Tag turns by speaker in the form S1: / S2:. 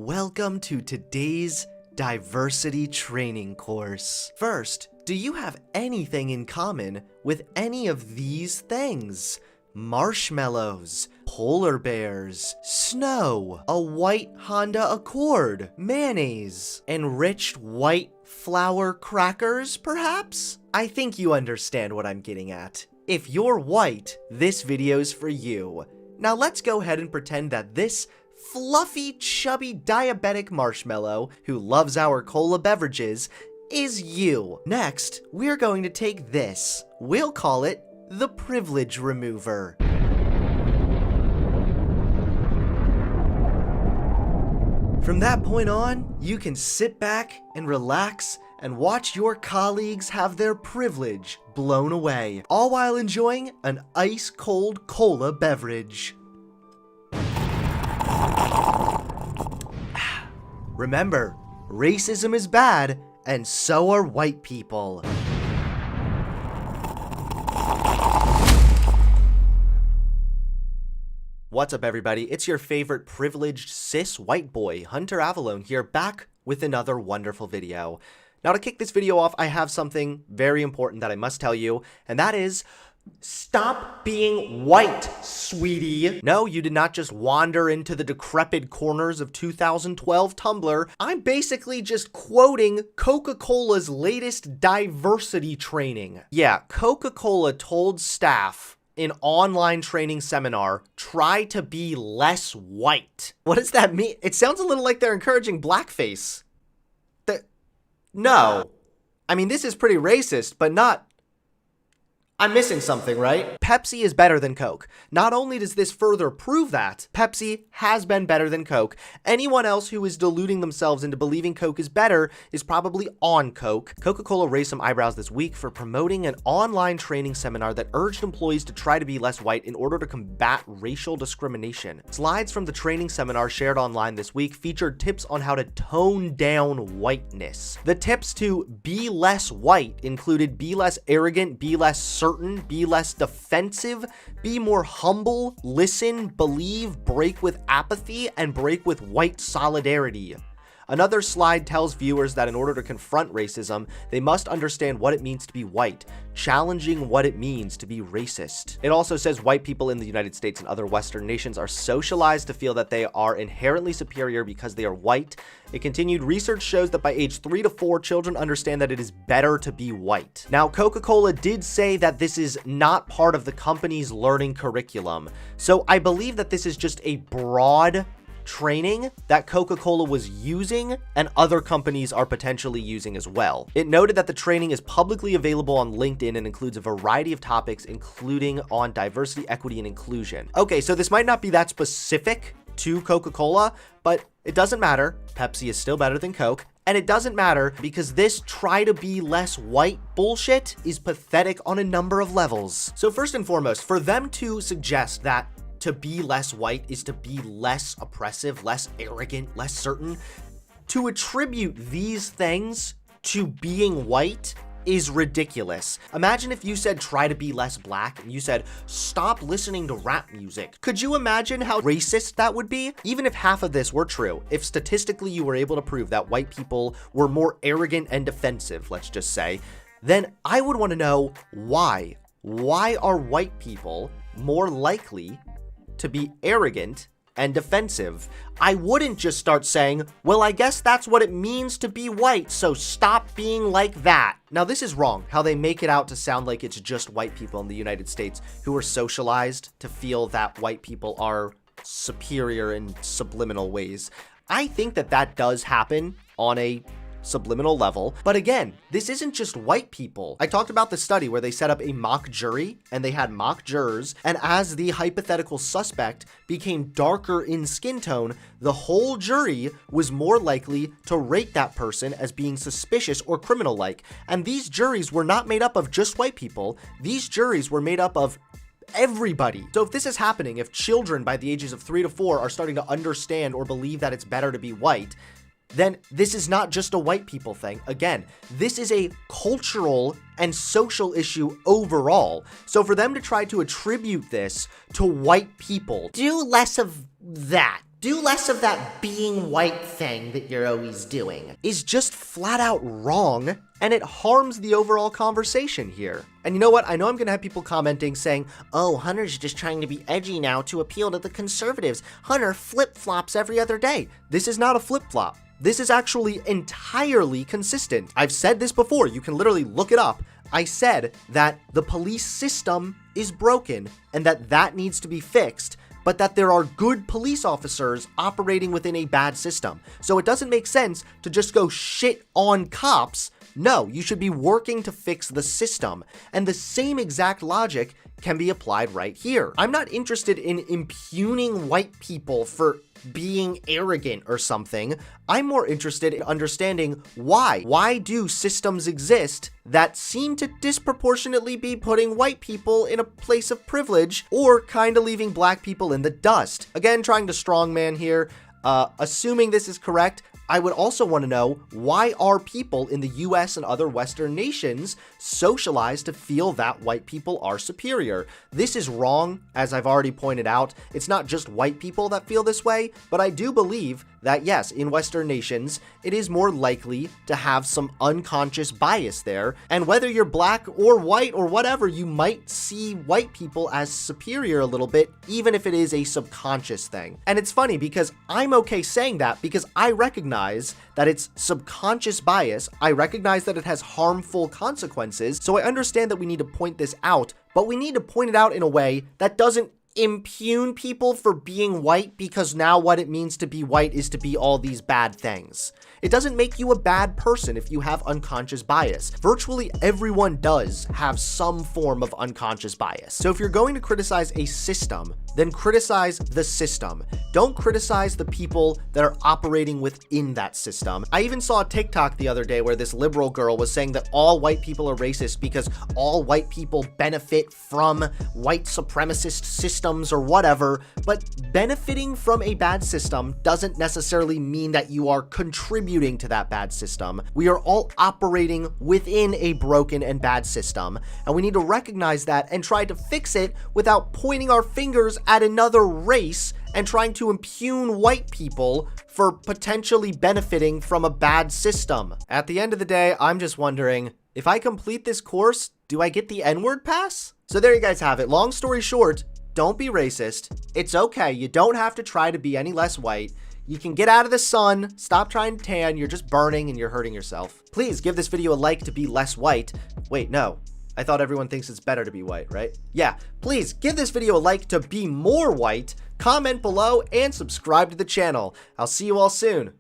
S1: Welcome to today's diversity training course. First, do you have anything in common with any of these things? Marshmallows, polar bears, snow, a white Honda Accord, mayonnaise, enriched white flour crackers, perhaps? I think you understand what I'm getting at. If you're white, this video's for you. Now let's go ahead and pretend that this fluffy, chubby, diabetic marshmallow who loves our cola beverages is you. Next, we're going to take this. We'll call it the privilege remover. From that point on, you can sit back and relax and watch your colleagues have their privilege blown away, all while enjoying an ice-cold cola beverage. Remember, racism is bad, and so are white people. What's up, everybody? It's your favorite privileged cis white boy, Hunter Avalone, here, back with another wonderful video. Now, to kick this video off, I have something very important that I must tell you, and that is, stop being white, sweetie. No, you did not just wander into the decrepit corners of 2012 Tumblr. I'm basically just quoting Coca Cola's latest diversity training. Yeah, Coca Cola told staff in online training seminar, try to be less white. What does that mean? It sounds a little like they're encouraging blackface. No. I mean, this is pretty racist, but not... I'm missing something, right? Pepsi is better than Coke. Not only does this further prove that Pepsi has been better than Coke, anyone else who is deluding themselves into believing Coke is better is probably on Coke. Coca-Cola raised some eyebrows this week for promoting an online training seminar that urged employees to try to be less white in order to combat racial discrimination. Slides from the training seminar shared online this week featured tips on how to tone down whiteness. The tips to be less white included be less arrogant, be less certain, be less defensive, be more humble, listen, believe, break with apathy, and break with white solidarity. Another slide tells viewers that in order to confront racism, they must understand what it means to be white, challenging what it means to be racist. It also says white people in the United States and other Western nations are socialized to feel that they are inherently superior because they are white. It continued, research shows that by age 3 to 4, children understand that it is better to be white. Now, Coca-Cola did say that this is not part of the company's learning curriculum. So I believe that this is just a broad training that Coca-Cola was using and other companies are potentially using as well. It noted that the training is publicly available on LinkedIn and includes a variety of topics, including on diversity, equity, and inclusion. Okay, so this might not be that specific to Coca-Cola, but it doesn't matter. Pepsi is still better than Coke. And it doesn't matter because this try to be less white bullshit is pathetic on a number of levels. So first and foremost, for them to suggest that to be less white is to be less oppressive, less arrogant, less certain, to attribute these things to being white is ridiculous. Imagine if you said try to be less black and you said stop listening to rap music. Could you imagine how racist that would be? Even if half of this were true, if statistically you were able to prove that white people were more arrogant and defensive, let's just say, then I would want to know why. Why are white people more likely to be arrogant and defensive? I wouldn't just start saying, well, I guess that's what it means to be white, so stop being like that. Now, this is wrong, how they make it out to sound like it's just white people in the United States who are socialized to feel that white people are superior in subliminal ways. I think that that does happen on a subliminal level. But again, this isn't just white people. I talked about the study where they set up a mock jury and they had mock jurors, and as the hypothetical suspect became darker in skin tone, the whole jury was more likely to rate that person as being suspicious or criminal-like. And these juries were not made up of just white people. These juries were made up of everybody. So if this is happening, if children by the ages of 3 to 4 are starting to understand or believe that it's better to be white, then this is not just a white people thing. Again, this is a cultural and social issue overall. So for them to try to attribute this to white people, do less of that. Do less of that being white thing that you're always doing, is just flat out wrong, and it harms the overall conversation here. And you know what? I know I'm gonna have people commenting saying, oh, Hunter's just trying to be edgy now to appeal to the conservatives. Hunter flip-flops every other day. This is not a flip-flop. This is actually entirely consistent. I've said this before. You can literally look it up. I said that the police system is broken and that needs to be fixed, but that there are good police officers operating within a bad system. So it doesn't make sense to just go shit on cops. No, you should be working to fix the system. And the same exact logic can be applied right here. I'm not interested in impugning white people for being arrogant or something. I'm more interested in understanding why. Why do systems exist that seem to disproportionately be putting white people in a place of privilege or kind of leaving black people in the dust? Again, trying to strongman here. Assuming this is correct, I would also want to know, why are people in the US and other Western nations socialized to feel that white people are superior? This is wrong, as I've already pointed out. It's not just white people that feel this way, but I do believe that yes, in Western nations, it is more likely to have some unconscious bias there, and whether you're black or white or whatever, you might see white people as superior a little bit, even if it is a subconscious thing. And it's funny because I'm okay saying that because I recognize that it's subconscious bias, I recognize that it has harmful consequences, so I understand that we need to point this out, but we need to point it out in a way that doesn't impugn people for being white, because now what it means to be white is to be all these bad things. It doesn't make you a bad person if you have unconscious bias. Virtually everyone does have some form of unconscious bias. So if you're going to criticize a system, then criticize the system. Don't criticize the people that are operating within that system. I even saw a TikTok the other day where this liberal girl was saying that all white people are racist because all white people benefit from white supremacist systems or whatever, but benefiting from a bad system doesn't necessarily mean that you are contributing to that bad system. We are all operating within a broken and bad system, and we need to recognize that and try to fix it without pointing our fingers at another race and trying to impugn white people for potentially benefiting from a bad system. At the end of the day, I'm just wondering, if I complete this course, do I get the N-word pass? So there you guys have it. Long story short, don't be racist. It's okay. You don't have to try to be any less white. You can get out of the sun, stop trying to tan, you're just burning and you're hurting yourself. Please give this video a like to be less white. Wait, no. I thought everyone thinks it's better to be white, right? Yeah, please give this video a like to be more white, comment below, and subscribe to the channel. I'll see you all soon.